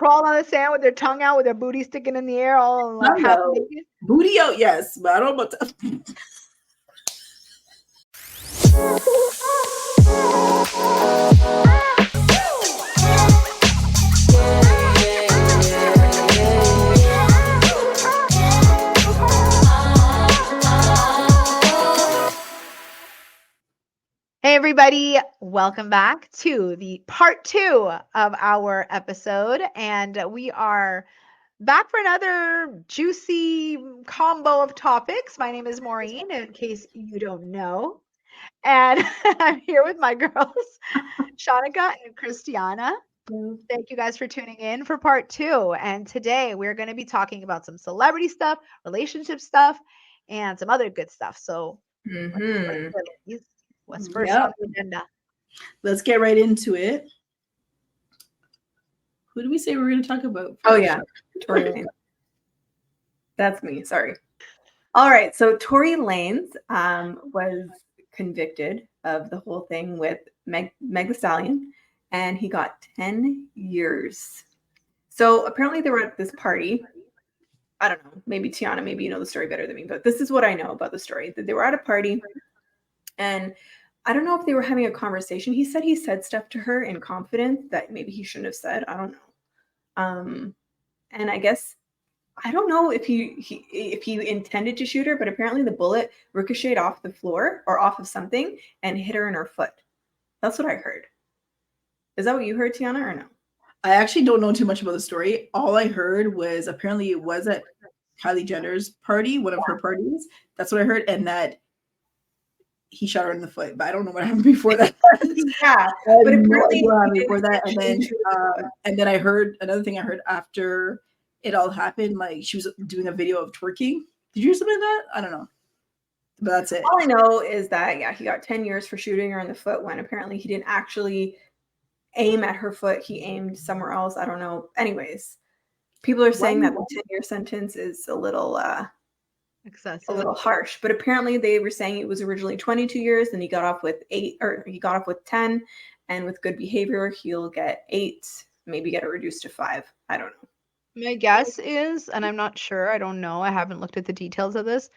crawling on the sand with their tongue out, with their booty sticking in the air, all like half naked. Booty out, yes, but I don't know about that. Hey everybody, welcome back to the part 2 of our episode, and we are back for another juicy combo of topics. My name is Maureen, in case you don't know, and I'm here with my girls, Shanika and Christiana. Thank you guys for tuning in for part 2, and today we're going to be talking about some celebrity stuff, relationship stuff, and some other good stuff. So what's first on the agenda? Let's get right into it. Who do we say we're going to talk about? Oh, yeah. Tory Lanez. That's me. Sorry. All right. So Tory Lanez was convicted of the whole thing with Meg Thee Stallion, and he got 10 years. So apparently they were at this party. I don't know. Maybe Tiana, maybe you know the story better than me, but this is what I know about the story. That they were at a party, and I don't know if they were having a conversation. He said stuff to her in confidence that maybe he shouldn't have said. I don't know. And I guess I don't know if he intended to shoot her, but apparently the bullet ricocheted off the floor or off of something and hit her in her foot. That's what I heard. Is that what you heard, Tiana, or no? I actually don't know too much about the story. All I heard was apparently it was at Kylie Jenner's party, one of her parties. That's what I heard, and that he shot her in the foot, but I don't know what happened before that. Yeah, but apparently before that, and then I heard another thing. I heard after it all happened, like she was doing a video of twerking. Did you hear something like that? I don't know, but that's it. All I know is that he got 10 years for shooting her in the foot when apparently he didn't actually aim at her foot. He aimed somewhere else. I don't know. Anyways, people are saying that the 10-year sentence is a little excessive, a little harsh, but apparently they were saying it was originally 22 years and he got off with 8, or he got off with 10, and with good behavior he'll get 8, maybe get it reduced to 5. I don't know. My guess is, and I'm not sure, I don't know, I haven't looked at the details of this,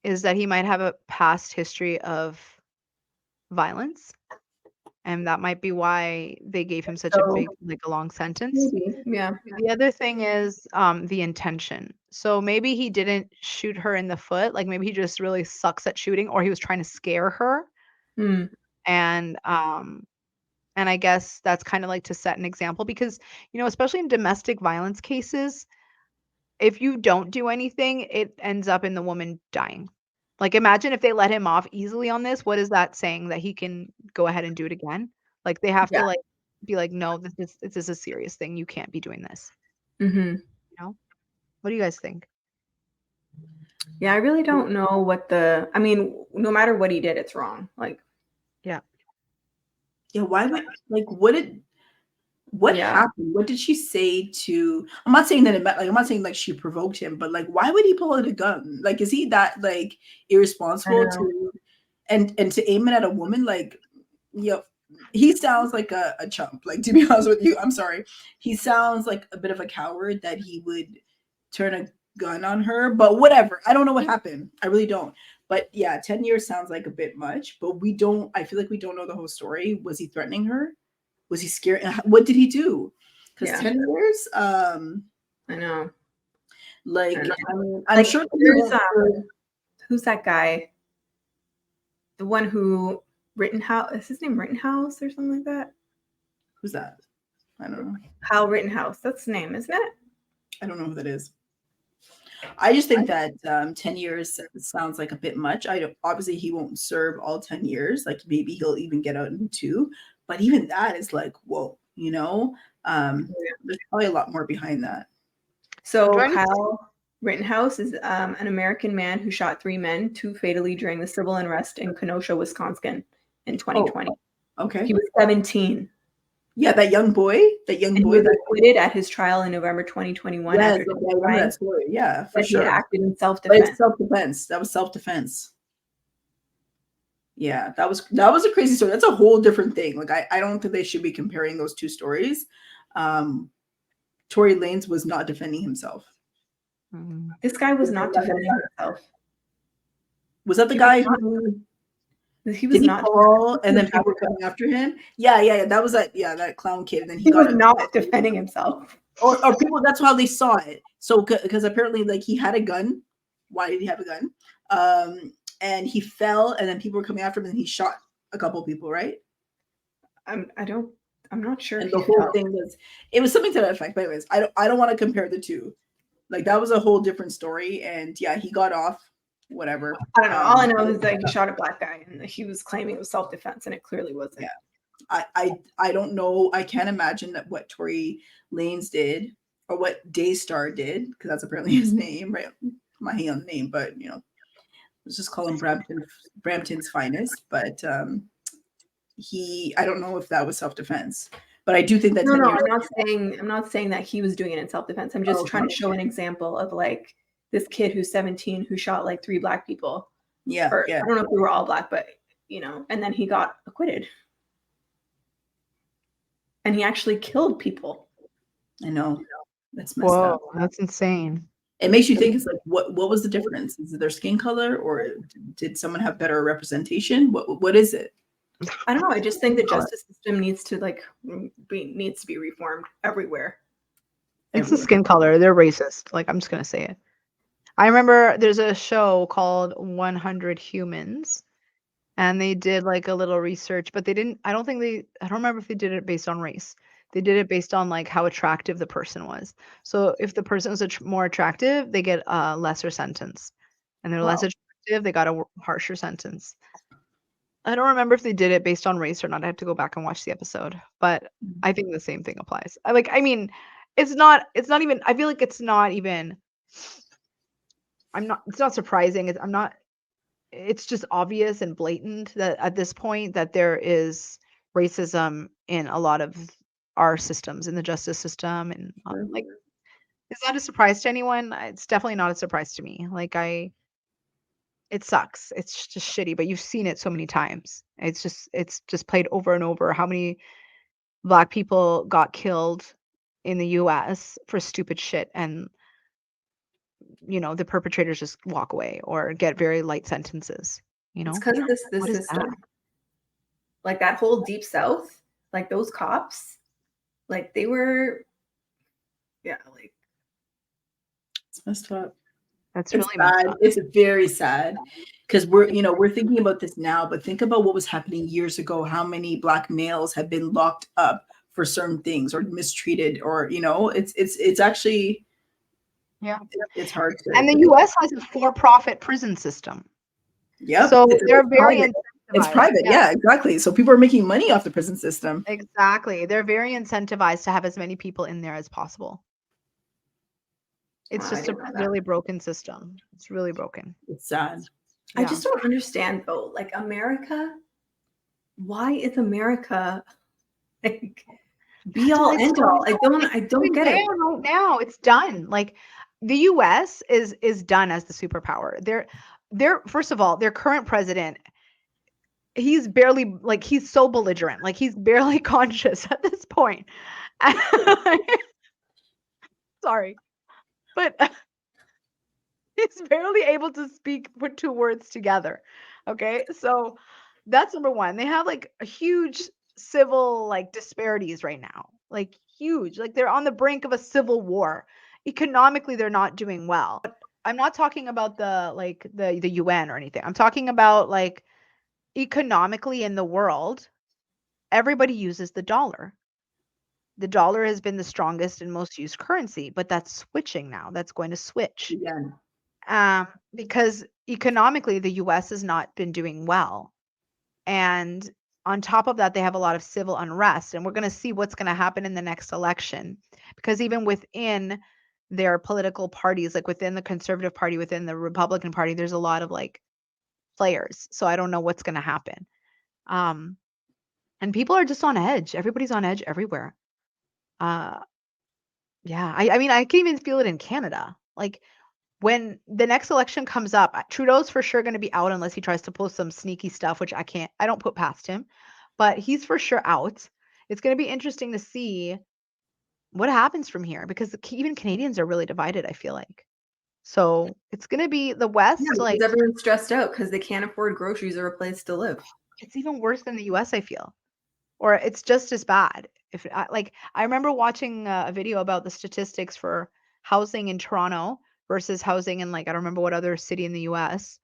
is that he might have a past history of violence, and that might be why they gave him such a big, like a long sentence. Maybe. Yeah. The other thing is the intention. So maybe he didn't shoot her in the foot, like maybe he just really sucks at shooting, or he was trying to scare her. And I guess that's kind of like to set an example, because especially in domestic violence cases, if you don't do anything, it ends up in the woman dying. Like, imagine if they let him off easily on this. What is that saying? That he can go ahead and do it again? Like, they have to be like, no, this is a serious thing. You can't be doing this. What do you guys think? Yeah, I really don't know I mean, no matter what he did, it's wrong. Like, yeah, why would, like, what happened? What did she say to, I'm not saying that I'm not saying like she provoked him, but like, why would he pull out a gun? Like, is he that like irresponsible and to aim it at a woman? Like, he sounds like a chump. Like, to be honest with you, I'm sorry. He sounds like a bit of a coward that he would turn a gun on her, but whatever. I don't know what happened. I really don't. But yeah, 10 years sounds like a bit much, but I feel like we don't know the whole story. Was he threatening her? Was he scared? What did he do? Because 10 years, I know. Like, I'm sure there's who's that guy? The one who Rittenhouse, is his name Rittenhouse or something like that? Who's that? I don't know. Kyle Rittenhouse. That's the name, isn't it? I don't know who that is. I just think that 10 years sounds like a bit much. Obviously he won't serve all 10 years. Like, maybe he'll even get out in 2, but even that is like, whoa, there's probably a lot more behind that. So Kyle Rittenhouse is an American man who shot 3 men, 2 fatally during the civil unrest in Kenosha, Wisconsin in 2020. Okay. He was 17. Yeah, that young boy that acquitted at his trial in November 2021. Yes, I remember that story. Yeah, for sure. He acted in self-defense. That was self-defense. Yeah, that was a crazy story. That's a whole different thing. Like, I don't think they should be comparing those two stories. Tory Lanez was not defending himself. This guy was not defending himself. Was that the guy who he was not fall and then people were coming after him? Yeah. That was that clown kid. And then he was not defending himself. Or people, that's how they saw it. So because apparently like he had a gun. Why did he have a gun? And he fell and then people were coming after him and he shot a couple people, right? I'm not sure. And the whole thing was something to that effect. But anyways, I don't want to compare the two. Like that was a whole different story. And yeah, he got off. Whatever. I don't know. All I know is that he shot a black guy and he was claiming it was self-defense and it clearly wasn't. Yeah. I don't know. I can't imagine that what Tory Lanez did or what Daystar did, because that's apparently his name, right? My name, but let's just call him Brampton's finest. But I don't know if that was self-defense. But I do think that I'm not saying that he was doing it in self-defense. I'm just trying to show an example of like this kid who's 17 who shot like 3 black people. Yeah. I don't know if we were all black, but and then he got acquitted. And he actually killed people. I know. That's messed up. That's insane. It makes you think, it's like, what was the difference? Is it their skin color, or did someone have better representation? What is it? I don't know. I just think the justice system needs to be reformed everywhere. It's the skin color. They're racist. Like, I'm just gonna say it. I remember there's a show called 100 Humans, and they did like a little research, but they didn't. I don't remember if they did it based on race. They did it based on like how attractive the person was. So if the person was more attractive, they get a lesser sentence, and they're less attractive, they got a harsher sentence. I don't remember if they did it based on race or not. I have to go back and watch the episode, but I think the same thing applies. It's not even. I feel like it's not even. It's not surprising. It's just obvious and blatant that at this point that there is racism in a lot of our systems, in the justice system, and like, is that a surprise to anyone? It's definitely not a surprise to me. Like it sucks. It's just shitty, but you've seen it so many times. It's just played over and over. How many Black people got killed in the US for stupid shit, and the perpetrators just walk away or get very light sentences. It's because of this system. Like that whole Deep South, like those cops, like they were, like it's messed up. That's really sad. It's very sad because we're thinking about this now, but think about what was happening years ago. How many Black males have been locked up for certain things or mistreated, or it's actually. Yeah, it's hard to. And the U.S. has a for-profit prison system. Yeah, so they're very private. It's private. Yeah, exactly. So people are making money off the prison system. Exactly, they're very incentivized to have as many people in there as possible. It's just a really broken system. It's really broken. It's sad. I just don't understand though. Like America, why is America like be all end all? I don't get it. Right now, it's done. Like the U.S. is done as the superpower. They're first of all, their current president, he's barely, like, he's so belligerent, like he's barely conscious at this point. Sorry, but he's barely able to put 2 words together. Okay, so that's number one. They have like a huge civil like disparities right now, like huge, like they're on the brink of a civil war. Economically, they're not doing well. But I'm not talking about the UN or anything. I'm talking about like economically in the world, everybody uses the dollar. The dollar has been the strongest and most used currency, but that's switching now. That's going to switch. Because economically, the US has not been doing well. And on top of that, they have a lot of civil unrest. And we're going to see what's going to happen in the next election. Because even within their political parties, like within the Conservative Party, within the Republican Party, there's a lot of like players. So I don't know what's going to happen. And people are just on edge. Everybody's on edge everywhere. Yeah, I mean, I can even feel it in Canada. Like when the next election comes up, Trudeau's for sure going to be out unless he tries to pull some sneaky stuff, which I don't put past him, but he's for sure out. It's going to be interesting to see what happens from here? Because even Canadians are really divided, I feel like. So it's going to be the West, Yeah, like, because everyone's stressed out because they can't afford groceries or a place to live. it's even worse than the US, I feel. Or it's just as bad. If I remember watching a video about the statistics for housing in Toronto versus housing in, like, I don't remember what other city in the US.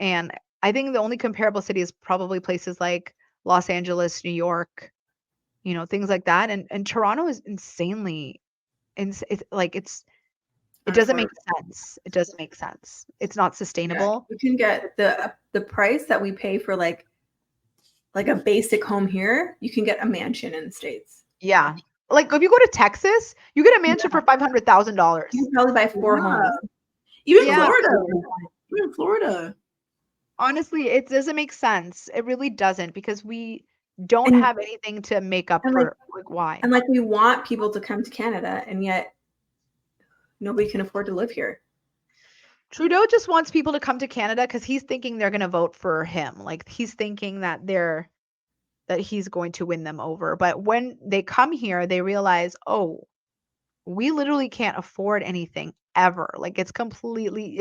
And I think the only comparable city is probably places like Los Angeles, New York, things like that. And Toronto is insanely, it's like it doesn't make Unaffordable. sense. It doesn't make sense. It's not Yeah, sustainable. you can get the price that we pay for like a basic home here. You can get a mansion in the States. Yeah. Like if you go to Texas, you get a mansion for $500,000. You can probably buy 4 Yeah. homes. Even Yeah. Florida. Honestly, it doesn't make sense. It really doesn't, because we don't And- have anything to make up and for, like, why. And like we want people to come to Canada, and yet nobody can afford to live here. Trudeau just wants people to come to Canada because he's thinking they're going to vote for him. Like, he's thinking that he's going to win them over. But when they come here, they realize, oh, we literally can't afford anything ever. Like, it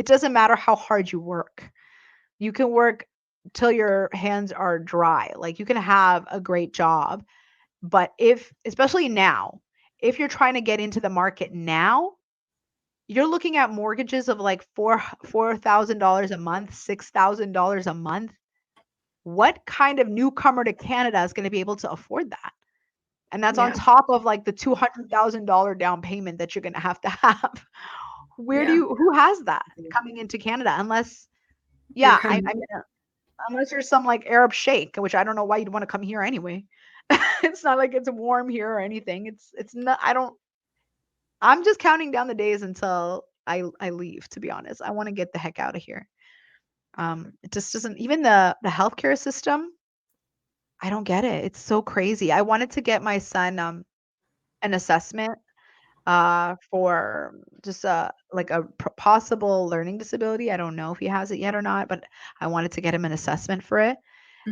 doesn't matter how hard you work. You can work till your hands are dry. Like, you can have a great job. But especially now, if you're trying to get into the market now, you're looking at mortgages of like $4,000 a month, $6,000 a month. What kind of newcomer to Canada is going to be able to afford that? And that's on Yeah. top of like the $200,000 down payment that you're going to have. Who has that coming into Canada? Unless, You're I coming- mean, unless you're some like Arab sheikh, which I don't know why you'd want to come here anyway. It's not like it's warm here or anything. It's not, I'm just counting down the days until I leave, to be honest. I want to get the heck out of here. It just doesn't, even the healthcare system, I don't get it. It's so crazy. I wanted to get my son an assessment for just like a possible learning disability. I don't know if he has it yet or not, but I wanted to get him an assessment for it.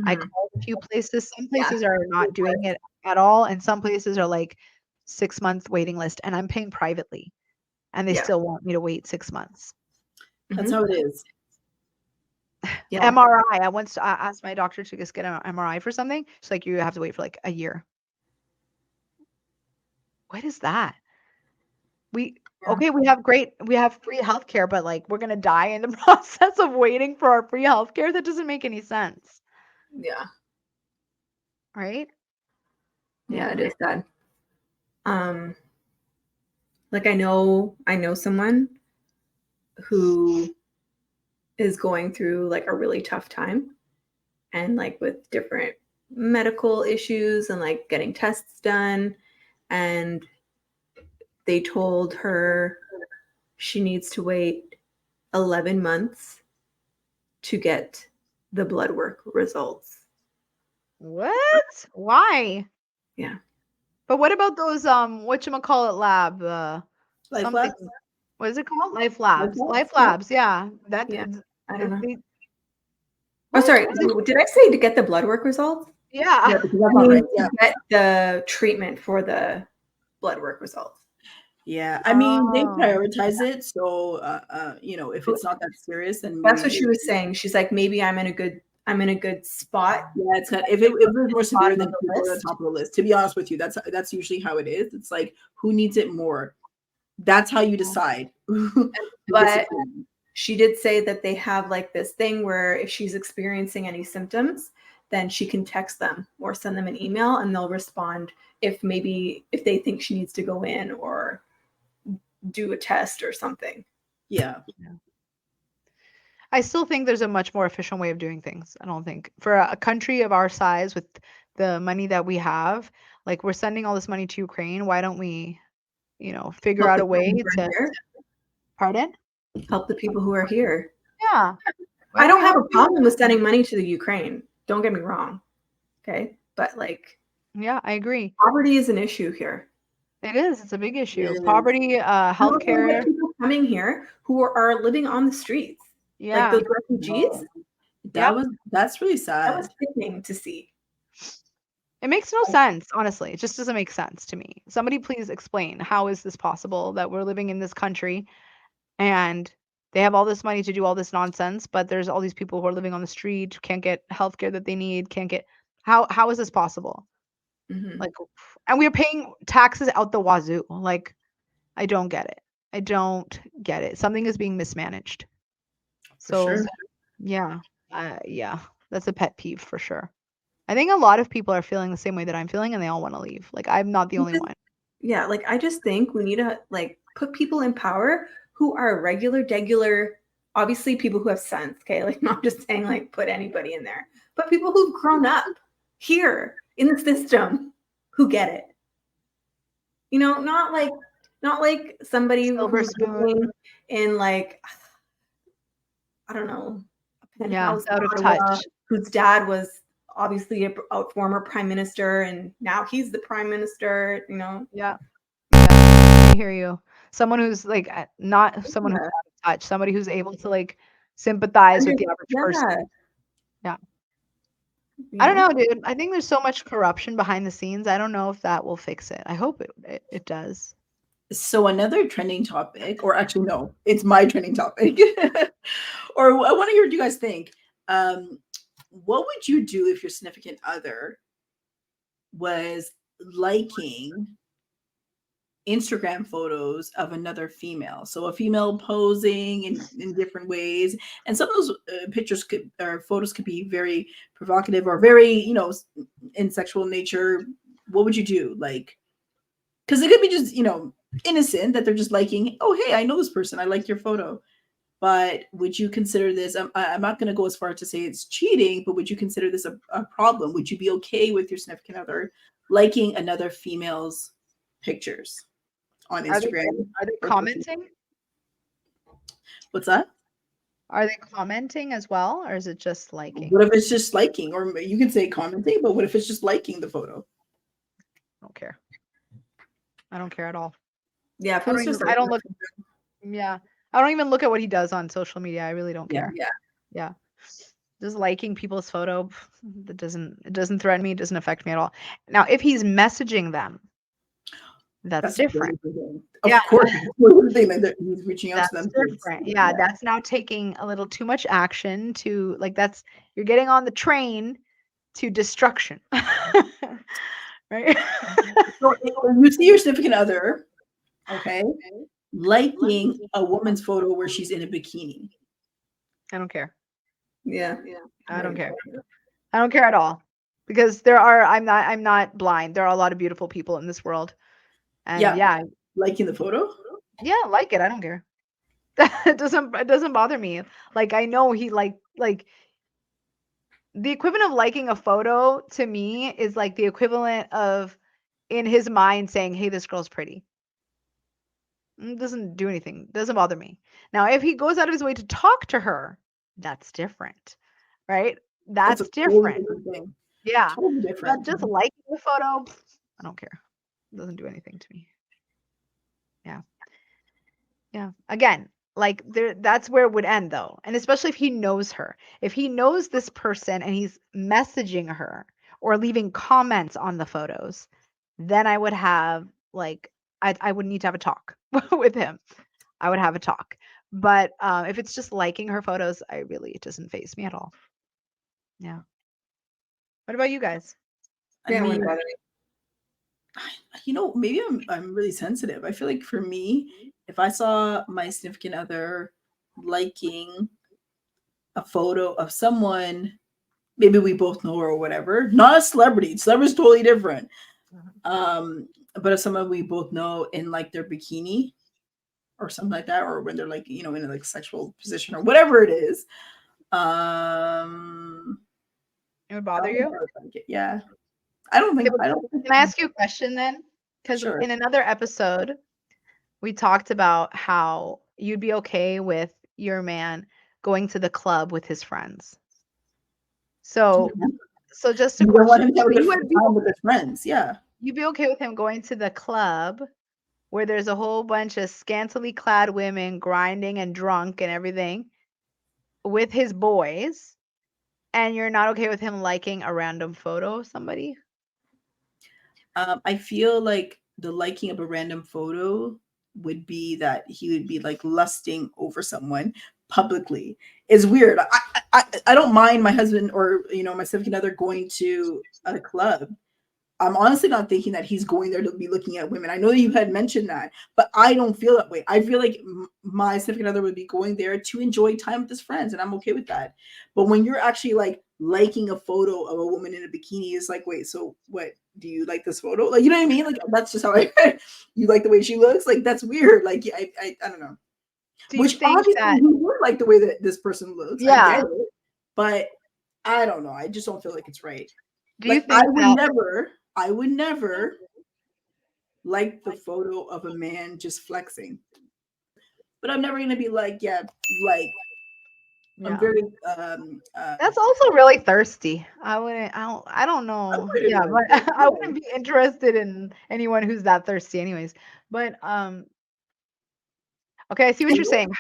I Mhm. called a few places. Some places are not doing it at all, and some places are like 6 month waiting list, and I'm paying privately, and they Yeah. still want me to wait 6 months. That's how it is. Yeah. MRI. I once asked my doctor to just get an MRI for something. She's like, you have to wait for like a year. What is that? We we have free healthcare, but like we're gonna die in the process of waiting for our free healthcare. That doesn't make any sense, Yeah. right? Yeah, it is sad. Like I know someone who is going through like a really tough time, and like with different medical issues and like getting tests done, and they told her she needs to wait 11 months to get the blood work results. What? Why? Yeah. But what about those whatchamacallit lab Life something, Labs? what is it called? Life Labs. Labs? Life Labs, yeah. That Yeah. I don't know. they, Oh, what? sorry. Did I say to get the blood work results? Yeah. Yeah, because that's I not mean, right. Yeah. to get the treatment for the blood work results. Yeah. I mean, they Oh. prioritize it. So, if it's not that serious, then That's what maybe she was saying. She's like, maybe I'm in a good spot. yeah, it's kind of, if it was more severe, Bottom then of the people are at list. the top of the list. To be honest with you, that's usually how it is. It's like who needs it more. That's how you decide. But she did say that they have like this thing where if she's experiencing any symptoms, then she can text them or send them an email, and they'll respond if they think she needs to go in or do a test or something. Yeah. I still think there's a much more efficient way of doing things. I don't think for a country of our size with the money that we have, like we're sending all this money to Ukraine, why don't we, figure Help out the a way people who are to here. pardon? Help the people who are here. Yeah. Why I don't we have a problem with sending money to the Ukraine. Don't get me wrong. Okay. But like Yeah, I agree. poverty is an issue here. It is. It's a big issue. It is. Poverty, healthcare. People coming here who are living on the streets. Yeah. Like those refugees. That's really sad. That was sickening to see. It makes no sense, honestly. It just doesn't make sense to me. Somebody please explain, how is this possible that we're living in this country and they have all this money to do all this nonsense, but there's all these people who are living on the street, can't get healthcare that they need, can't get how is this possible? Mhm. Like, and we're paying taxes out the wazoo. Like, I don't get it. I don't get it. Something is being mismanaged. For So, sure. yeah, yeah, that's a pet peeve for sure. I think a lot of people are feeling the same way that I'm feeling, and they all want to leave. Like, I'm not the only one. Yeah, like I just think we need to like put people in power who are regular, obviously people who have sense, okay? Like not just saying like put anybody in there, but people who've grown up here in the system who get it. You know, not like somebody Silver who's spoon. living in like I don't know, a Yeah, penthouse out of in Ottawa, touch. whose dad was obviously a former prime minister and now he's the prime minister, you know. Yeah, yeah, I hear you. Someone who's like not someone who's Yeah. out of touch, somebody who's able to like sympathize with the average Yeah, person. Yeah. you I don't know. know, dude. I think there's so much corruption behind the scenes. I don't know if that will fix it. I hope it does. So another trending topic, or actually no, it's my trending topic. Or I want to hear what you guys think. What would you do if your significant other was liking Instagram photos of another female? So a female posing in different ways, and some of those pictures could or photos could be very provocative or very, in sexual nature. What would you do? Like, because it could be just, innocent that they're just liking, oh, hey, I know this person, I like your photo. But would you consider this? I'm not going to go as far to say it's cheating, but would you consider this a problem? Would you be okay with your significant other liking another female's pictures on Are they Instagram? are they Or commenting? what's that? Are they commenting as well, or is it just liking? What if it's just liking? Or you can say commenting, but what if it's just liking the photo? I don't care. I don't care at all. Yeah, if it I was don't even, just I like don't look. Yeah, I don't even look at what he does on social media. I really don't care. yeah. Yeah, just liking people's photo, it doesn't threaten me. It doesn't affect me at all. Now, if he's messaging them, that's different. Of Yeah. course, the thing that he's reaching out to That's them. to. different. Yeah, that's now taking a little too much action to like you're getting on the train to destruction. Right? So when you see your significant other, okay, liking a woman's photo where she's in a bikini. I don't care. Yeah. I don't care. I don't care at all. Because I'm not blind. There are a lot of beautiful people in this world. And yeah, Liking the photo? yeah, I like it. I don't care. It doesn't bother me. Like I know he like the equivalent of liking a photo to me is like the equivalent of in his mind saying, "Hey, this girl's pretty." It doesn't do anything. Doesn't bother me. Now, if he goes out of his way to talk to her, that's different, right? That's a That's totally different. different thing. Yeah. Totally But different. just liking the photo, I don't care. It doesn't do anything to me. Yeah. Yeah. Again, like that's where it would end though. And especially if he knows her. If he knows this person and he's messaging her or leaving comments on the photos, then I would have like I would need to have a talk with him. I would have a talk. But if it's just liking her photos, it doesn't faze me at all. Yeah. What about you guys? I Yeah, mean, maybe I'm really sensitive. I feel like for me, if I saw my significant other liking a photo of someone, maybe we both know her or whatever, not a celebrity. Celebrity's totally different. But if someone we both know in like their bikini or something like that, or when they're like, in a like sexual position or whatever it is, It would bother you? yeah. I don't think. Can I ask you a question then? Because Sure. in another episode, we talked about how you'd be okay with your man going to the club with his friends. So just a You don't want question. him to have a You good would be time with his friends. Yeah. you'd be okay with him going to the club where there's a whole bunch of scantily clad women grinding and drunk and everything with his boys, and you're not okay with him liking a random photo of somebody? I feel like the liking of a random photo would be that he would be like lusting over someone publicly. It's weird. I don't mind my husband or my significant other going to a club. I'm honestly not thinking that he's going there to be looking at women. I know that you had mentioned that, but I don't feel that way. I feel like my significant other would be going there to enjoy time with his friends, and I'm okay with that. But when you're actually like liking a photo of a woman in a bikini, it's like, wait, so what? Do you like this photo? Like, you know what I mean? Like, that's just how I. You like the way she looks? Like, that's weird. Like, I don't know. Do you Which think obviously that? you would like the way that this person looks. I Yeah. get it, but I don't know. I just don't feel like it's right. Do you Like, I think that? would never like the photo of a man just flexing. But I'm never gonna be like, yeah, like I'm Yeah. very That's also really thirsty. I wouldn't. I don't I'm know. pretty Yeah, like but that, I yeah. wouldn't be interested in anyone who's that thirsty, anyways. But okay, I see what And you're saying.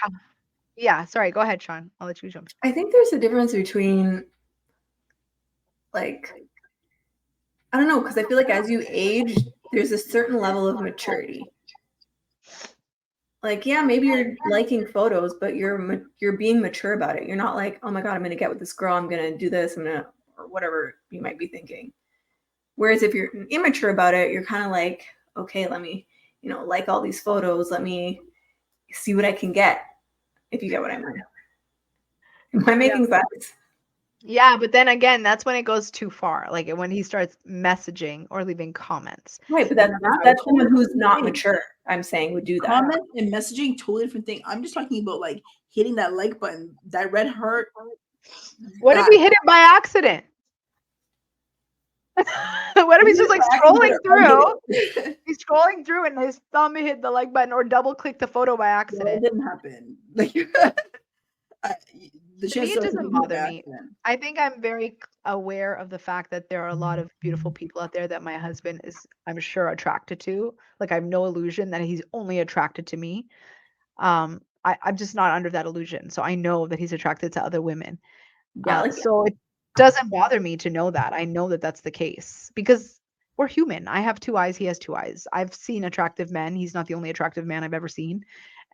Yeah. Sorry. Go ahead, Sean. I'll let you jump. I think there's a difference between, like, I don't know, because I feel like as you age, there's a certain level of maturity. Like, yeah, maybe you're liking photos, but you're being mature about it. You're not like, oh my God, I'm gonna get with this girl, I'm gonna do this, or whatever you might be thinking. Whereas if you're immature about it, you're kind of like, okay, let me, like all these photos, let me see what I can get, if you get what I mean. Am I making sense? Yeah, but then again, that's when it goes too far. Like when he starts messaging or leaving comments. Right, but that's that's someone totally who's not different. mature, I'm saying, would do that. Comment and messaging, totally different thing. I'm just talking about like hitting that like button, that red heart. What if he hit it by accident? What if he's just like scrolling through? He's scrolling through and his thumb hit the like button or double click the photo by Well, accident. it didn't happen. Like the To me, chance it doesn't bother me. accident. I think I'm very aware of the fact that there are a lot of beautiful people out there that my husband is, I'm sure, attracted to. Like I have no illusion that he's only attracted to me. I'm just not under that illusion. So I know that he's attracted to other women. Yeah, like, So it doesn't bother me to know that. I know that that's the case because we're human. I have two eyes. He has two eyes. I've seen attractive men. He's not the only attractive man I've ever seen.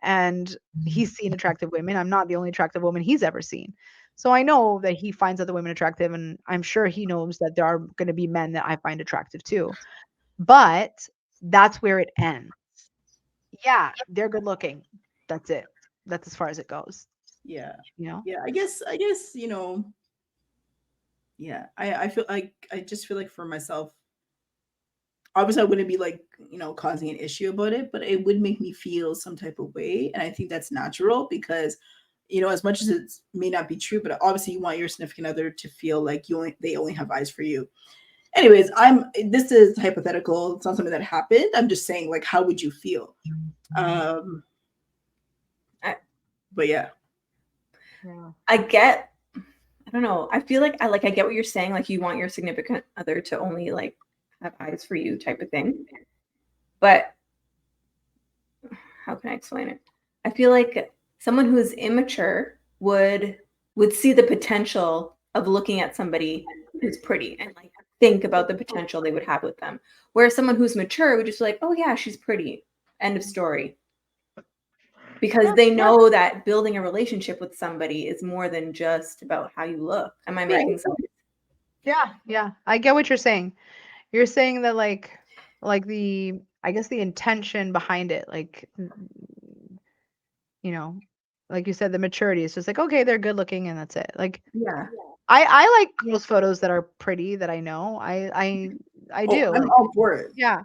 And he's seen attractive women. I'm not the only attractive woman he's ever seen. So I know that he finds other women attractive. And I'm sure he knows that there are going to be men that I find attractive too. But that's where it ends. Yeah, they're good looking. That's it. That's as far as it goes. Yeah. You know? Yeah. I guess, yeah. I feel like I just feel like for myself, obviously I wouldn't be like, causing an issue about it, but it would make me feel some type of way. And I think that's natural because, as much as it may not be true, but obviously you want your significant other to feel like they only have eyes for you. Anyways, this is hypothetical. It's not something that happened. I'm just saying, like, how would you feel? But yeah. I don't know. I feel like I get what you're saying. Like you want your significant other to only like have eyes for you type of thing. But how can I explain it? I feel like someone who is immature would see the potential of looking at somebody who's pretty and like think about the potential they would have with them. Whereas someone who's mature would just be like, oh yeah, she's pretty. End of story. Because they know that building a relationship with somebody is more than just about how you look. Am I making sense? Yeah. I get what you're saying. You're saying that like the, I guess the intention behind it, like, like you said, the maturity is just like, okay, they're good looking and that's it. Like, Yeah. I like girls' photos that are pretty that I know. I do. I'm all for it. Yeah.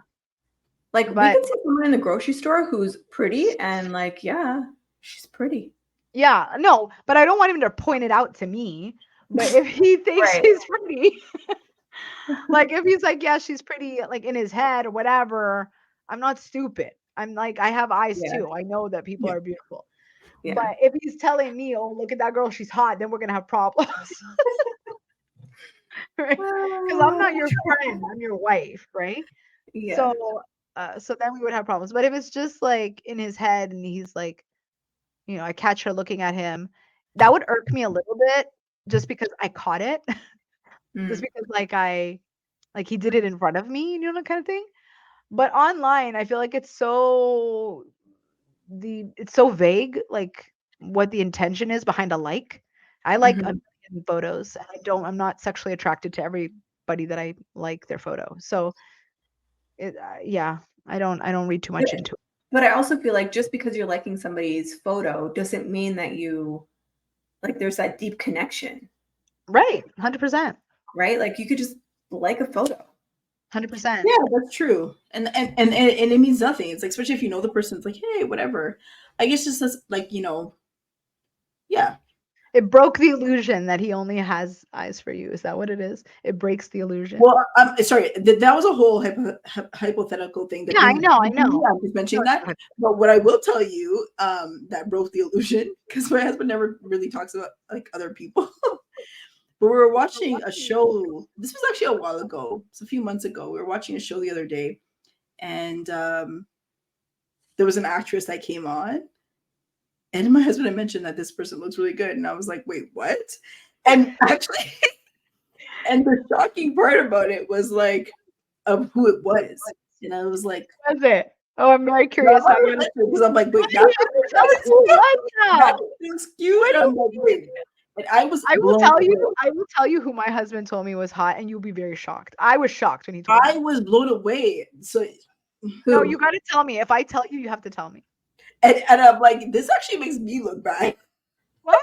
Like we can see someone in the grocery store who's pretty and like, yeah, she's pretty. Yeah, no, but I don't want him to point it out to me. But if he thinks she's pretty, like if he's like, yeah, she's pretty, like in his head or whatever, I'm not stupid. I'm like, I have eyes too. I know that people are beautiful. Yeah. But if he's telling me, oh, look at that girl, she's hot, then we're gonna have problems. Right? Because I'm not your friend, I'm your wife, right? Yeah. So then we would have problems. But if it's just like in his head and he's like, I catch her looking at him, that would irk me a little bit just because I caught it. Just because like I Like he did it in front of me, you know, that kind of thing. But online, I feel like it's so vague, like what the intention is behind a like. I like a Mhm. million photos, and I'm not sexually attracted to everybody that I like their photo. So yeah, I don't read too much But, into it. but I also feel like just because you're liking somebody's photo doesn't mean that you like there's that deep connection, Right, 100%, right? Like you could just like a photo. 100%. Yeah, that's true. And it means nothing. It's like, especially if you know the person, it's like, hey, whatever. I guess just as like, yeah. It broke the illusion that he only has eyes for you. Is that what it is? It breaks the illusion. Well, I'm sorry. That was a whole hypothetical thing that Yeah, I didn't know, I happen to me. know. I'm just mentioning No, that. But what I will tell you, that broke the illusion, because my husband never really talks about like other people. But we were watching a show. This was actually a while ago. It's a few months ago. We were watching a show the other day, and there was an actress that came on, and my husband had mentioned that this person looks really good, and I was like, wait, what? And actually, and the shocking part about it was like of who it was, and I was like, was it? Oh, I'm very no, curious how you because I'm like, wait, tell us who was that that? looks cute, and I'm like, wait, and I was I will blown tell away. you, I will tell you who my husband told me was hot, and you'll be very shocked. I was shocked when he told I me. was blown away. So, No, Who? you got to tell me. If I tell you, you have to tell me. and I'm like, this actually makes me look bad. Why?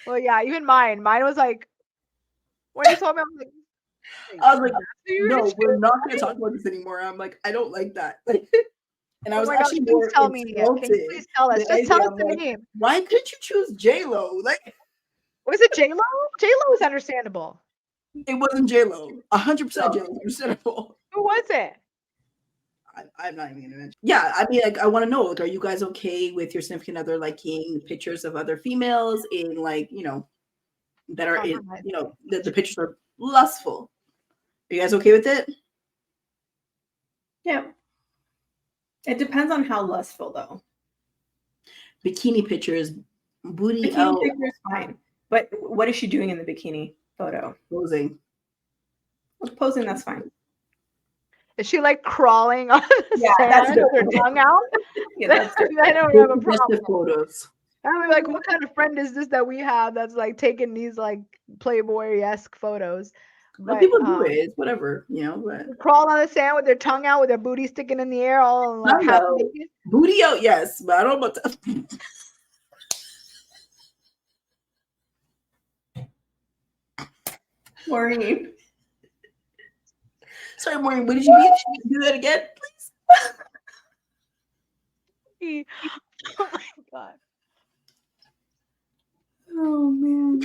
Well, yeah, even mine. Mine was like when he told me, I was like, wait, I was like, that's who you're no, interested we're in? not going to talk about this anymore. I'm like, I don't like that. And I Oh was my gosh, actually please more tell me. Can you insulted please tell us? than Just tell anything. us I'm the like, name. why couldn't you choose J Lo? Like, Was it J Lo? J Lo is understandable. it wasn't J Lo. 100% So, J Lo. Understandable. who was it? I'm not even gonna mention. Yeah, I mean, like, I want to know, like, are you guys okay with your significant other liking pictures of other females in, like, that are in, Compromise. the pictures are lustful? Are you guys okay with it? Yeah. It depends on how lustful though. Bikini pictures, booty Bikini out, picture is fine. But what is she doing in the bikini photo? posing. Well, posing, that's fine. Is she like crawling on the Yeah, that's sand with her different. tongue out? Yeah, that's different. I know we have a Just the problem. photos. And we're like, what kind of friend is this that we have that's like taking these like Playboy-esque photos? But But people do it. It's whatever, but crawl on the sand with their tongue out, with their booty sticking in the air, all like half know. naked. Booty out, yes, but I don't know about that. Maureen. Sorry, Maureen, what did you mean? Do that again, please? Oh my god. Oh man.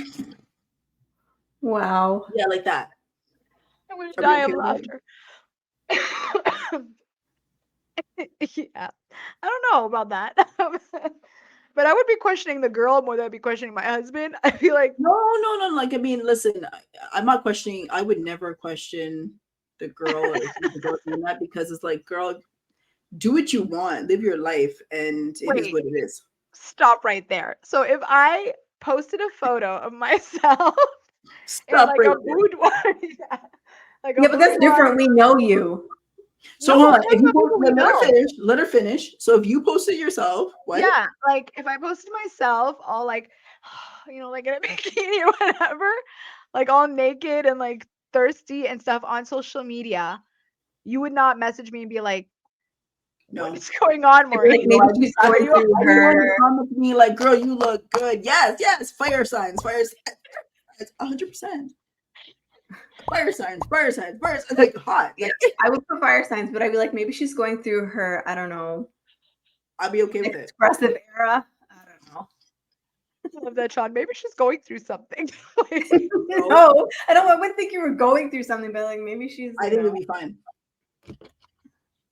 Wow. Yeah, like that. I'm gonna Are we die okay of with laughter. Yeah. I don't know about that. But I would be questioning the girl more than I'd be questioning my husband. I feel like No. Like, I mean, listen, I'm not questioning. I would never question the girl or the girl doing that, because it's like, girl, do what you want, live your life, and it is wait, what it is. stop right there. So if I posted a photo of myself in Stop like right a there. boudoir, yeah, like a Yeah, but that's boudoir. different. We know you. So No, hold I'm on. talking If you about people we let her know. finish, let her finish. So if you posted yourself, what? Yeah, like if I posted myself all like, like in a bikini or whatever, like all naked and like thirsty and stuff on social media, you would not message me and be like, No. "What is going on, Maybe, like, Maureen?" maybe No, she's I going want through her. to comment with me like, girl, you look good. Yes. Fire signs. 100%. Fire signs. Like, hot. Like, I would put fire signs, but I'd be like, maybe she's going through her, I don't know, I'll be okay with it. expressive era. I don't know. I love that, Sean. Maybe she's going through something. No, I wouldn't think you were going through something, but like maybe she's I think we'll be fine.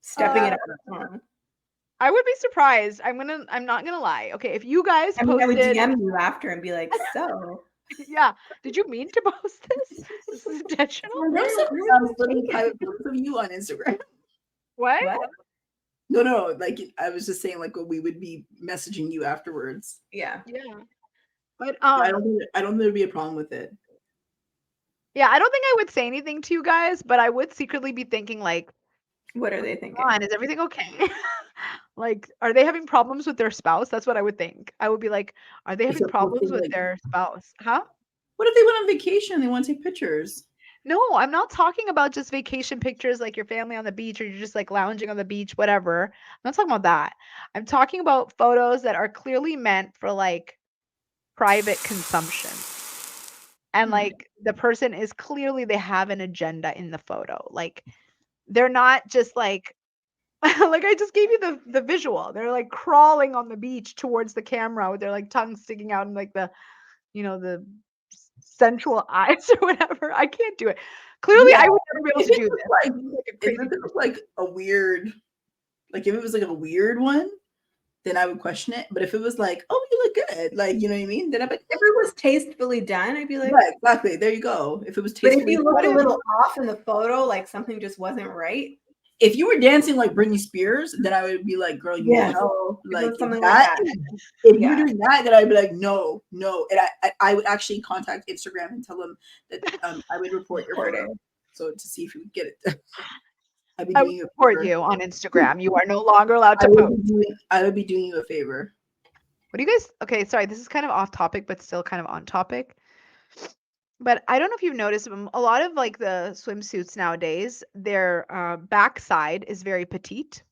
stepping it Uh, up. I would be surprised. I'm not gonna lie. Okay, if you guys I mean, I would posted, DM you after and be like, so. yeah, did you mean to post this? This is intentional. There's some little private photos of you on Instagram. What? What? No. Like, I was just saying, like, we would be messaging you afterwards. Yeah. Yeah. But I don't think there'd be a problem with it. Yeah, I don't think I would say anything to you guys, but I would secretly be thinking like, What are they thinking? "On, is everything okay?" Like, are they having problems with their spouse? That's what I would think. I would be like, "Are they having Except what if they problems with like, their spouse?" Huh? what if they went on vacation and they want to take pictures? No, I'm not talking about just vacation pictures like your family on the beach or you're just like lounging on the beach, whatever. I'm not talking about that. I'm talking about photos that are clearly meant for like private consumption. And like the person is clearly they have an agenda in the photo. Like they're not just like like I just gave you the visual. They're like crawling on the beach towards the camera with their like tongue sticking out and like the the sensual eyes or whatever. I can't do it. Clearly, Yeah, I would never be able if to it do was this. like, I'm like a if crazy it was like a weird, like if it was like a weird one, then I would question it. But if it was like, oh, you look good, like, you know what I mean? Then I'd be like, If it was tastefully done, I'd be like, right, exactly. There you go. If it was but if tastefully you looked a done, little off in the photo, like something just wasn't right. if you were dancing like Britney Spears, then I would be like, girl, you need help. No, if it Like was something like that. that. If you were Yeah. doing that, then I'd be like, no, no. And I would actually contact Instagram and tell them that I would report your Report photo. it. So to see if you would get it. I'd be I would doing you a report favor. you on Instagram. You are no longer allowed I to post. would be doing you a favor. What do you guys? Okay, sorry, this is kind of off topic, but still kind of on topic. But I don't know if you've noticed a lot of like the swimsuits nowadays, their backside is very petite,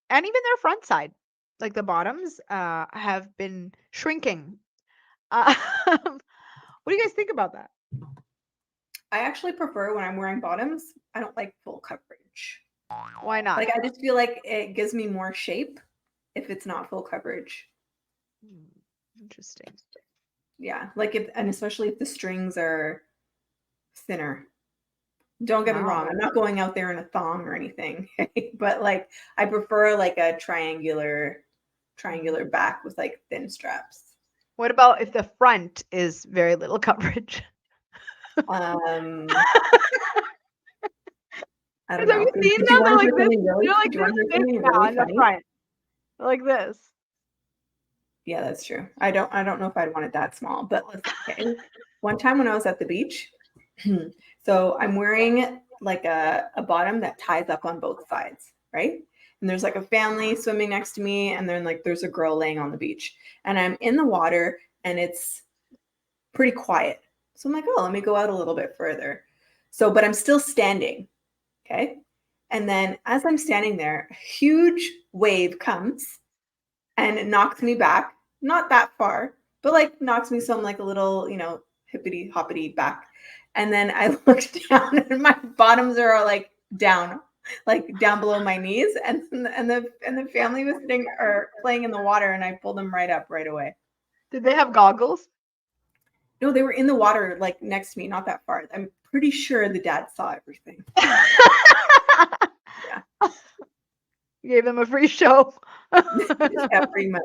and even their front side, like the bottoms, have been shrinking. What do you guys think about that? I actually prefer when I'm wearing bottoms, I don't like full coverage. Why not? Like I just feel like it gives me more shape if it's not full coverage. Interesting. Yeah, like if and especially if the strings are thinner. Don't get me wrong, I'm not going out there in a thong or anything, but like I prefer like a triangular back with like thin straps. What about if the front is very little coverage? I don't Have know. you seen Do them? you want to They're hear like this. something really? They're like Do you want to hear this something now really in the funny? front, like this. Yeah, that's true. I don't know if I'd want it that small, but listen, okay. One time when I was at the beach, so I'm wearing like a bottom that ties up on both sides, right? And there's like a family swimming next to me, and then like there's a girl laying on the beach, and I'm in the water, and it's pretty quiet. So I'm like, oh, let me go out a little bit further. So, but I'm still standing, okay? And then as I'm standing there, a huge wave comes and it knocks me back, not that far, but like knocks me some like a little, hippity hoppity back. And then I looked down and my bottoms are all like down below my knees, and the family was sitting or playing in the water, and I pulled them right up right away. Did they have goggles? No, they were in the water like next to me, not that far. I'm pretty sure the dad saw everything. Yeah. You gave them a free show. Yeah, pretty much.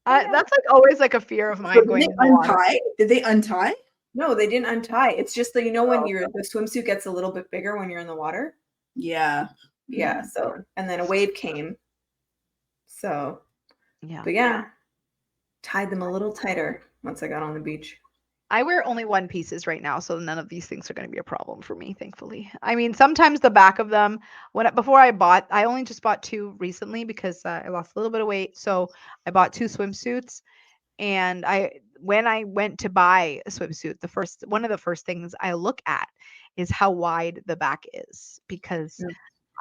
That's like always like a fear of mine So going did in they the water. untie? Did they untie? No, they didn't untie. It's just that when the swimsuit gets a little bit bigger when you're in the water. Yeah. Yeah. So and then a wave came. So Yeah. but yeah, tied them a little tighter once I got on the beach. I wear only one pieces right now, so none of these things are going to be a problem for me, thankfully. I mean, sometimes the back of them, before I only just bought two recently because I lost a little bit of weight, so I bought two swimsuits. And when I went to buy a swimsuit, one of the first things I look at is how wide the back is, because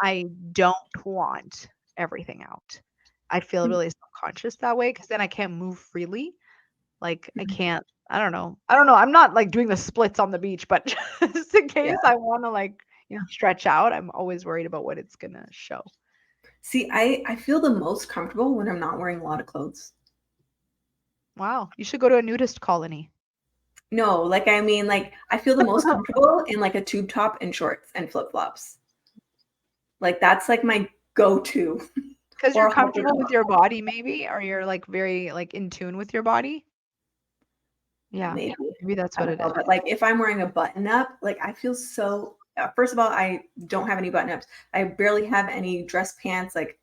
I don't want everything out. I feel really self-conscious that way because then I can't move freely. Like I can't, I don't know. I'm not like doing the splits on the beach, but just in case I want to like, stretch out, I'm always worried about what it's going to show. See, I feel the most comfortable when I'm not wearing a lot of clothes. Wow, you should go to a nudist colony. No, like I mean, like I feel the most comfortable in like a tube top and shorts and flip-flops. Like that's like my go-to. Because you're comfortable with your body, maybe, or you're like very like in tune with your body. Yeah, maybe that's what it is. But like if I'm wearing a button up, like I feel so. First of all, I don't have any button ups. I barely have any dress pants, like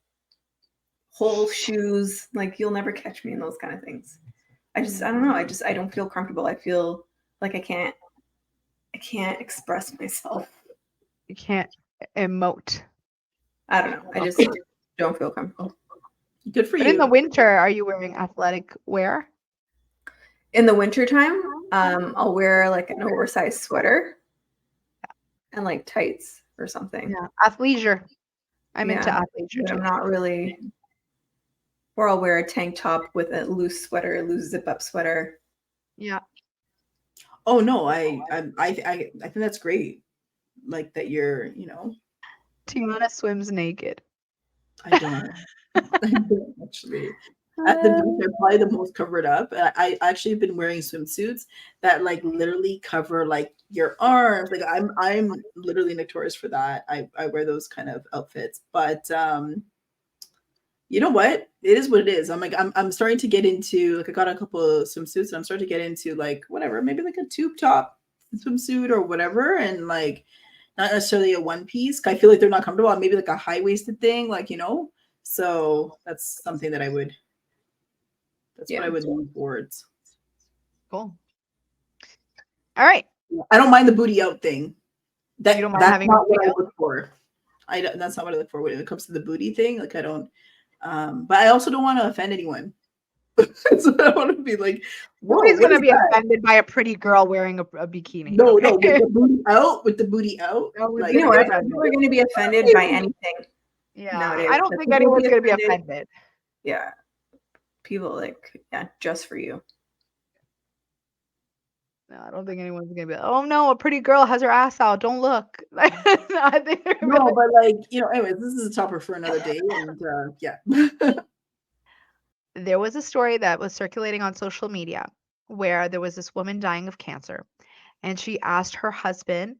whole shoes. Like you'll never catch me in those kind of things. I don't know. I don't feel comfortable. I feel like I can't I can't express myself. You can't emote. I don't know. I just don't feel comfortable. Good for But you. in the winter, are you wearing athletic wear? In the wintertime, I'll wear like an oversized sweater and like tights or something. Yeah, athleisure. I'm into athleisure but too. I'm not really. Or I'll wear a tank top with a loose sweater, loose zip up sweater. Yeah. Oh no, I think that's great. Like that you're, you know. Tiana swims naked. I don't. I don't actually. At the beach, they're probably the most covered up. I actually have been wearing swimsuits that like literally cover like your arms. Like I'm literally notorious for that. I wear those kind of outfits. But you know what? It is what it is. I'm starting to get into like I got a couple of swimsuits and I'm starting to get into like whatever, maybe like a tube top swimsuit or whatever, and like not necessarily a one piece. I feel like they're not comfortable. Maybe like a high waisted thing, like you know. So that's something that I would. That's what I would lean towards. Cool. All right. I don't mind the booty out thing. You don't mind That's having not booty what I out? look for. That's not what I look for when it comes to the booty thing. Like I don't. But I also don't want to offend anyone. So I don't want to be like, nobody's gonna be offended by a pretty girl wearing a bikini. No, okay? no, with the booty out, with the booty out. Like, You know what? People are going to be offended by anything. Yeah, nowadays. I don't But think people anyone's gonna be offended. Yeah, people like just for you. No, I don't think anyone's gonna be like, oh no, a pretty girl has her ass out. Don't look. No, I think No, but like, you know, anyways, this is a topic for another day. And yeah. There was a story that was circulating on social media where there was this woman dying of cancer, and she asked her husband,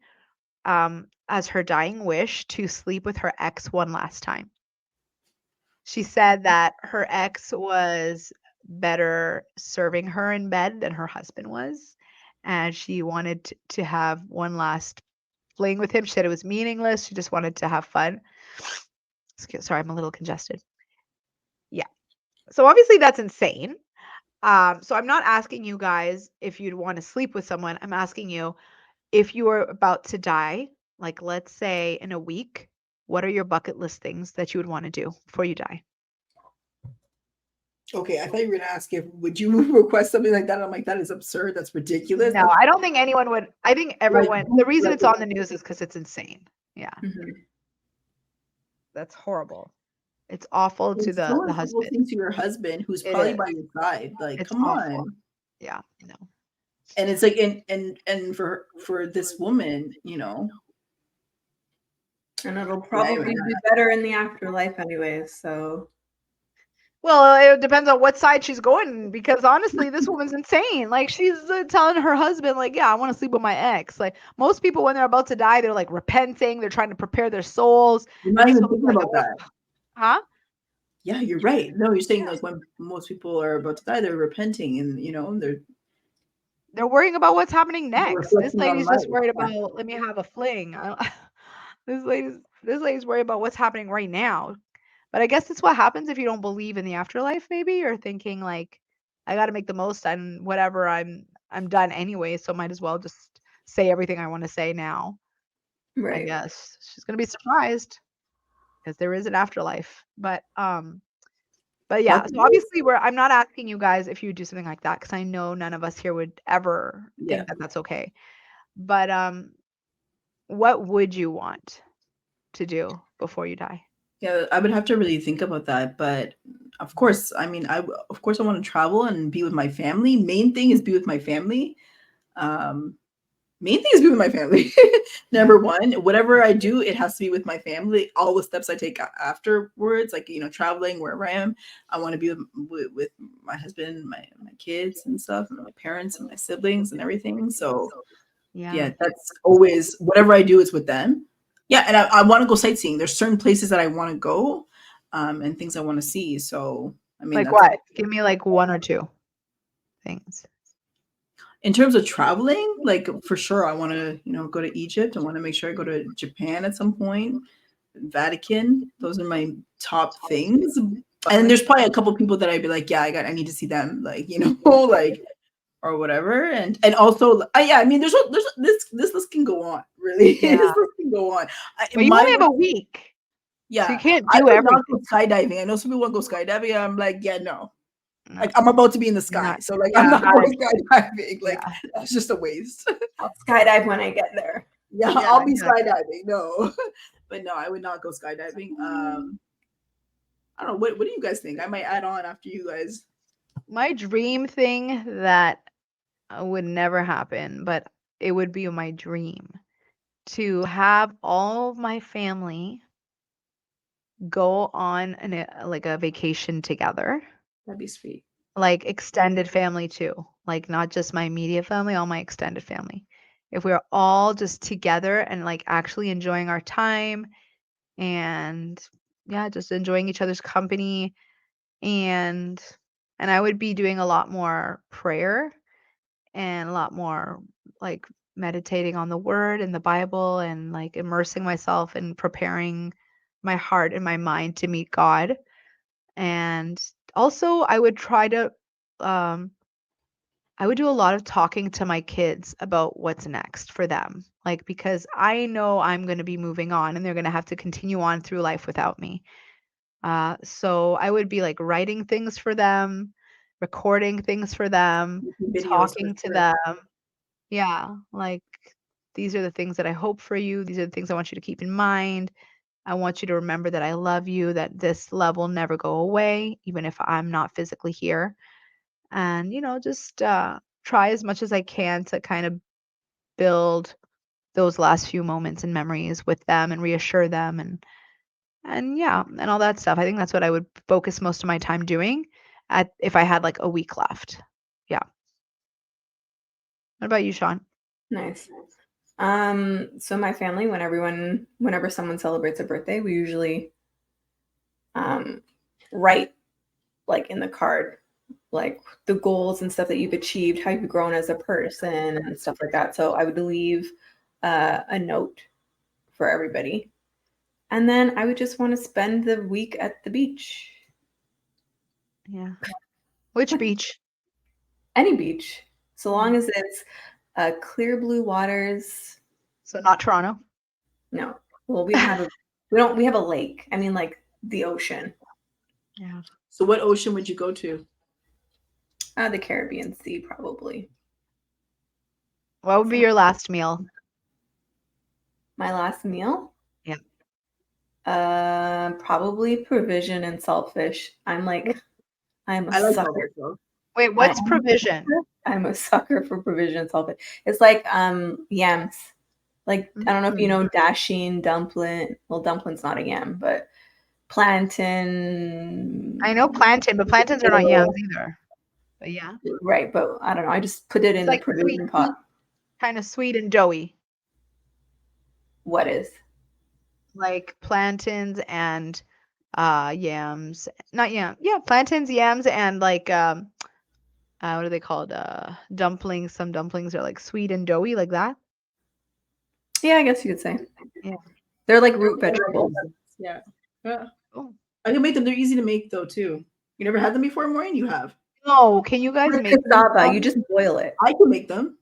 as her dying wish, to sleep with her ex one last time. She said that her ex was better serving her in bed than her husband was, and she wanted to have one last fling with him. She said it was meaningless. She just wanted to have fun. Sorry, I'm a little congested. Yeah. So obviously that's insane. So I'm not asking you guys if you'd want to sleep with someone. I'm asking you if you are about to die, like let's say in a week, what are your bucket list things that you would want to do before you die? Okay, I thought you were gonna ask if would you request something like that. I'm like, that is absurd. That's ridiculous. No, I don't think anyone would. I think everyone. The reason it's on the news is because it's insane. Yeah, that's horrible. It's awful to the husband. To your husband, who's probably by your side. Like, it's come awful. on. Yeah, no. And it's like, and for this woman, you know. And it'll probably be better in the afterlife anyway. So. Well, it depends on what side she's going, because honestly, this woman's insane. Like she's telling her husband, like, yeah, I want to sleep with my ex. Like most people, when they're about to die, they're like repenting. They're trying to prepare their souls. You're not even thinking about that. Huh? Yeah, you're right. No, you're saying like when most people are about to die, they're repenting, and you know they're worrying about what's happening next. This lady's just worried about, let me have a fling. This lady's worried about what's happening right now. But I guess that's what happens if you don't believe in the afterlife. Maybe you're thinking like, I got to make the most and whatever. I'm done anyway, so might as well just say everything I want to say now. Right. I guess she's gonna be surprised because there is an afterlife. But yeah. So obviously, I'm not asking you guys if you would do something like that because I know none of us here would ever think that that's okay. But what would you want to do before you die? Yeah, I would have to really think about that. But of course, I mean, I want to travel and be with my family. Main thing is be with my family. Main thing is be with my family. Number one, whatever I do, it has to be with my family. All the steps I take afterwards, like, you know, traveling wherever I am, I want to be with my husband, my kids and stuff, and my parents and my siblings and everything. So yeah, that's always, whatever I do is with them. Yeah, and I want to go sightseeing. There's certain places that I want to go, and things I want to see. So I mean, like what? Give me like one or two things. In terms of traveling, like for sure, I want to, you know, go to Egypt. I want to make sure I go to Japan at some point. Vatican. Those are my top things. And there's probably a couple people that I'd be like, yeah, I need to see them. Like, you know, like, or whatever, and also yeah, I mean, there's this list can go on, really. Yeah. This list can go on. But you only have a week. Yeah, so you can't I do would not everything. go skydiving. I know some people want to go skydiving. I'm like, yeah, no. No. Like, I'm about to be in the sky, Not- so like, yeah, I'm not not going skydiving. Like, Yeah. that's just a waste. I'll skydive when I get there. Yeah, Yeah, I'll be exactly. skydiving. No, but no, I would not go skydiving. I don't know. What do you guys think? I might add on after you guys. My dream thing that would never happen, but it would be my dream to have all of my family go on like a vacation together, That'd be sweet. like extended family too, like not just my immediate family, all my extended family. If we're all just together and like actually enjoying our time and yeah, just enjoying each other's company and I would be doing a lot more prayer and a lot more like meditating on the word and the Bible and like immersing myself and preparing my heart and my mind to meet God. And also I would try to um I would do a lot of talking to my kids about what's next for them. Like because I know I'm going to be moving on and they're going to have to continue on through life without me. So I would be like writing things for them, recording things for them, Videos for talking to sure. them. Yeah, like these are the things that I hope for you. These are the things I want you to keep in mind. I want you to remember that I love you, that this love will never go away, even if I'm not physically here. And, just try as much as I can to kind of build those last few moments and memories with them and reassure them and yeah, and all that stuff. I think that's what I would focus most of my time doing if I had like a week left. Yeah. What about you, Sean? Nice. So my family, whenever someone celebrates a birthday, we usually write like in the card, like the goals and stuff that you've achieved, how you've grown as a person and stuff like that. So I would leave a note for everybody. And then I would just want to spend the week at the beach. Yeah. Which beach? Any beach. So long as it's clear blue waters. So not Toronto. No. Well, we have a lake. I mean like the ocean. Yeah. So what ocean would you go to? The Caribbean Sea, probably. What would be your last meal? My last meal? Yeah. Probably provision and saltfish. I'm a I like sucker. saltfish. Wait, what's provision? I'm a sucker for provision and saltfish. It's like yams. Like I don't know if you know dasheen, dumpling. Well, dumpling's not a yam, but plantain. I know plantain, but plantains are not yams either. But yeah. Right, but I don't know. I just put it in the like provision pot. Kind of sweet and doughy. What is? Like plantains and yams. Not yam. Yeah, plantains, yams, and like what are they called? Dumplings. Some dumplings are like sweet and doughy like that. Yeah, I guess you could say. Yeah. They're like root vegetables. Yeah. Yeah. Oh. I can make them. They're easy to make though too. You never had them before, Maureen? You have. No, can you guys make cassava? You just boil it. I can make them.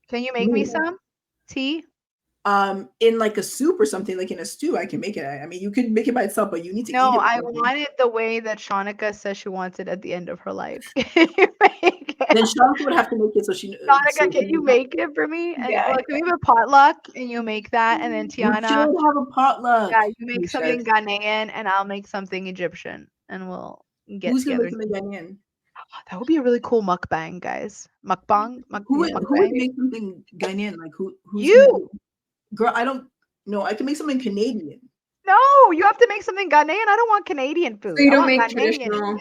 Can you make me some tea? In like a soup or something, like in a stew, I can make it. I mean, you could make it by itself, but you need to eat it. No, I want it the way that Shanika says she wants it at the end of her life. Can you make it? Then Shanika would have to make it so she. Shanika, can you make it for me? And Yeah, can we have a potluck and you make that, and then We Tiana, should have a potluck. yeah, you make We something should. Ghanaian and I'll make something Egyptian, and we'll get Who's gonna together. make something Ghanaian? That would be a really cool mukbang, guys. Mukbang, Who would mukbang. make something Ghanaian? Like who's You. Girl, I don't know. I can make something Canadian. No, you have to make something Ghanaian. I don't want Canadian food. So you I don't want make Ghanaian. traditional.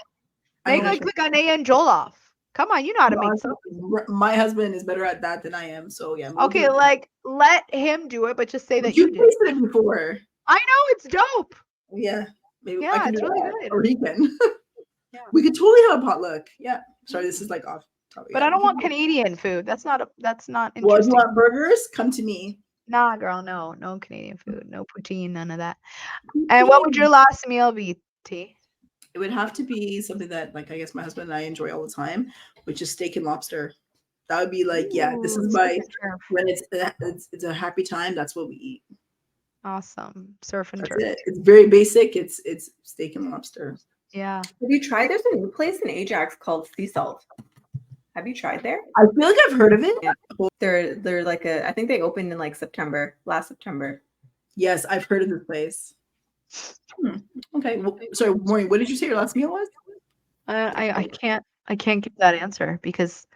Make like the Ghanaian jollof. Come on, you know how to make Honestly, something. my husband is better at that than I am. So yeah. Okay, like let him do it, but just say that you you did. tasted it before. I know it's dope. Yeah, maybe Yeah, I can it's do really that. good. Or he can. Yeah. We could totally have a potluck. Yeah. Sorry, this is like off topic. But I don't want Canadian food. That's not interesting. Well, if you want burgers, come to me. Nah, girl, no Canadian food, no poutine, none of that. And what would your last meal be, T? It would have to be something that, like, I guess my husband and I enjoy all the time, which is steak and lobster. That would be like, yeah, this is Ooh, my, surf and turf. when it's a happy time, that's what we eat. Awesome. Surf and That's turf. it. It's very basic. It's steak and lobster. Yeah. Have you tried? There's a new place in Ajax called Sea Salt. Have you tried there? I feel like I've heard of it. Yeah. They're like I think they opened in like last September. Yes, I've heard of this place. Okay. Well, sorry, Maureen, what did you say your last meal was? I can't give that answer because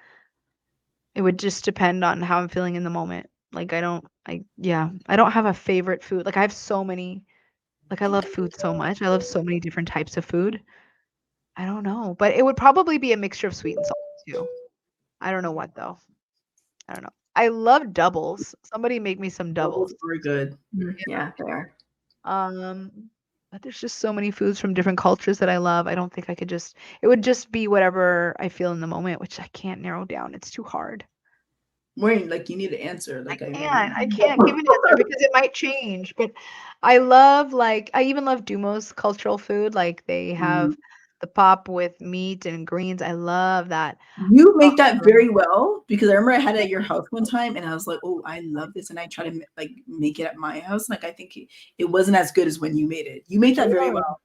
it would just depend on how I'm feeling in the moment. Like I don't have a favorite food. Like I have so many, like I love food so much. I love so many different types of food. I don't know, but it would probably be a mixture of sweet and salty too. I don't know what though. I don't know. I love doubles. Somebody make me some doubles. Very good. Yeah, they are. But there's just so many foods from different cultures that I love. I don't think I could just, it would just be whatever I feel in the moment, which I can't narrow down. It's too hard. Maureen, like you need to answer. Like I can't give an answer because it might change. But I love I even love Dumo's cultural food. Like they have the pop with meat and greens. I love that. You make that very well because I remember I had it at your house one time and I was like, oh, I love this. And I try to like make it at my house. Like I think it wasn't as good as when you made it. You make that very well.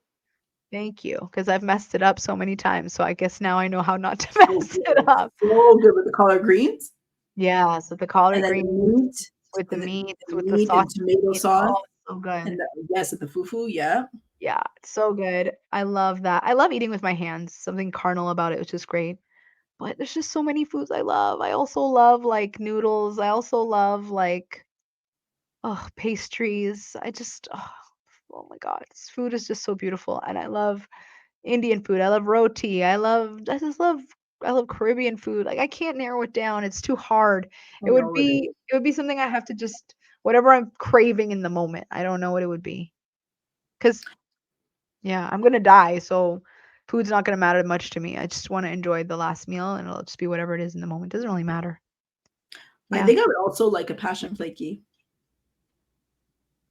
Thank you, because I've messed it up so many times. So I guess now I know how not to mess it up. So good with the collard greens. Yeah, so the collard And then greens the meat with the meat, with meat the sauce, and tomato sauce. oh, so good. And yes, at the fufu, yeah. Yeah, it's so good. I love that. I love eating with my hands. Something carnal about it, which is great. But there's just so many foods I love. I also love like noodles. I also love like pastries. Oh my God. Food is just so beautiful. And I love Indian food. I love roti. I love Caribbean food. Like I can't narrow it down. It's too hard. It would be something I have to just whatever I'm craving in the moment. I don't know what it would be. Cuz yeah, I'm going to die, so food's not going to matter much to me. I just want to enjoy the last meal and it'll just be whatever it is in the moment. It doesn't really matter. I think I would also like a passion flaky.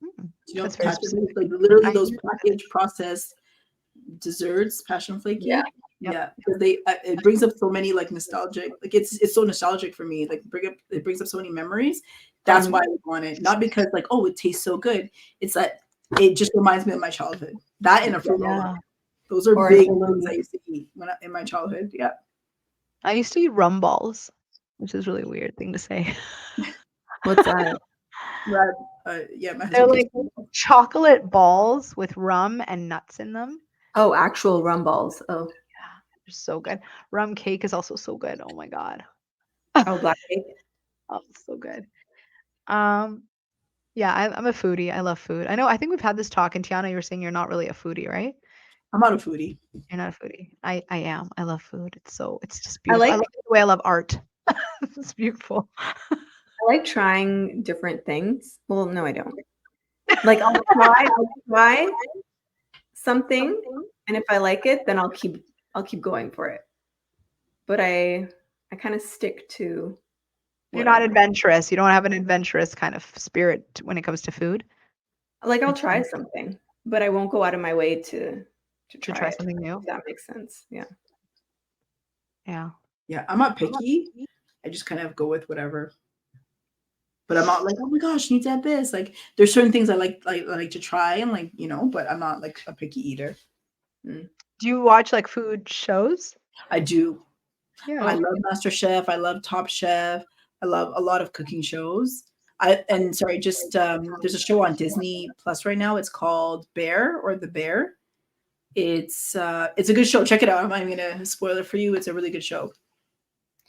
You know, passion flakes, like literally those packaged processed desserts, passion flaky. Yeah, because it brings up so many like nostalgic, like it's so nostalgic for me. Like it brings up so many memories. That's why I want it, not because like it tastes so good. It's that it just reminds me of my childhood. That and a fruit roll. Those are big things I used to eat in my childhood. Yeah, I used to eat rum balls, which is a really weird thing to say. What's that? They're like chocolate balls with rum and nuts in them. Oh, actual rum balls. Oh, yeah, they're so good. Rum cake is also so good. Oh my God. Oh, black cake. Oh, so good. Yeah, I'm a foodie. I love food. I think we've had this talk, and Tiana, you were saying you're not really a foodie, right? I'm not a foodie. You're not a foodie. I am. I love food. It's just beautiful. I love the way I love art. It's beautiful. I like trying different things. Well, no, I don't. Like I'll try something, and if I like it, then I'll keep going for it. But I kind of stick to. You're not adventurous. You don't have an adventurous kind of spirit when it comes to food. Like I'll try something, but I won't go out of my way to try something new. If that makes sense. Yeah. Yeah. Yeah, I'm not picky. I just kind of go with whatever. But I'm not like, oh my gosh, you need to have this. Like, there's certain things I like to try and like, but I'm not like a picky eater. Do you watch like food shows? I do. Yeah. I love MasterChef. I love Top Chef. I love a lot of cooking shows. There's a show on Disney Plus right now. It's called Bear or The Bear. It's a good show. Check it out. I'm not even gonna spoil it for you. It's a really good show.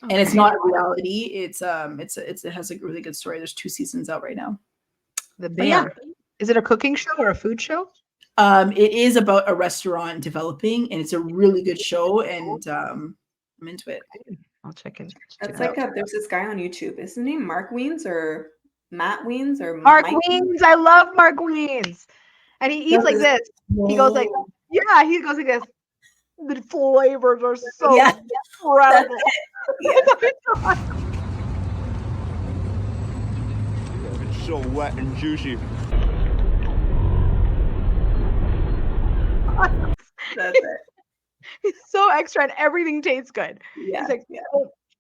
Okay. And it's not a reality. It has a really good story. There's 2 seasons out right now. The Bear. Yeah. Is it a cooking show or a food show? It is about a restaurant developing, and it's a really good show. And I'm into it. I'll check it. That's like there's this guy on YouTube. Is his name Mark Wiens or Matt Wiens or Mark Wiens? I love Mark Wiens. And he eats like this. He goes like, he goes like this. The flavors are so incredible. It's so wet and juicy. That's it. He's so extra and everything tastes good. Yeah. He's like,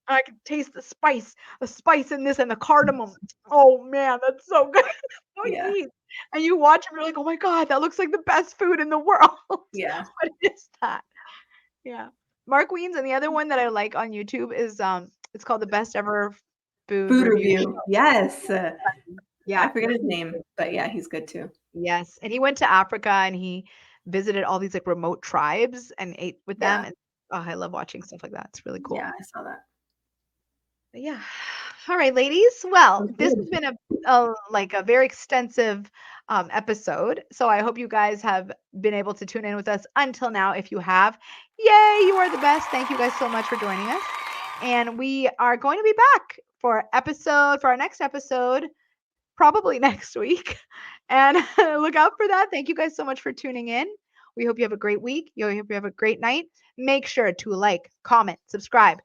I can taste the spice in this and the cardamom. Oh man, that's so good. So Yeah. neat. And you watch them, you're like, oh my God, that looks like the best food in the world. Yeah. What is that? Yeah. Mark Wiens, and the other one that I like on YouTube is it's called the Best Ever Food Food Review. review. Yes. Yeah. I forget his name, but yeah, he's good too. Yes. And he went to Africa and he visited all these like remote tribes and ate with them. Yeah. And oh, I love watching stuff like that. It's really cool. Yeah, I saw that. But yeah. All right, ladies. Well, Sounds this good. has been a very extensive episode. So I hope you guys have been able to tune in with us until now. If you have, yay, you are the best. Thank you guys so much for joining us. And we are going to be back for our next episode, probably next week. And look out for that. Thank you guys so much for tuning in. We hope you have a great week. We hope you have a great night. Make sure to like, comment, subscribe,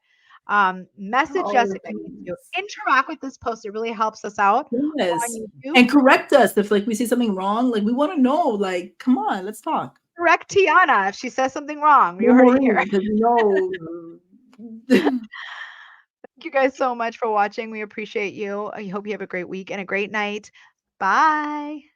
message All us the if you need to. things. Interact with this post. It really helps us out Yes. on YouTube. And correct us if like we see something wrong. Like we want to know. Like, come on, let's talk. Correct Tiana if she says something wrong. You heard it here. No. Thank you guys so much for watching. We appreciate you. I hope you have a great week and a great night. Bye.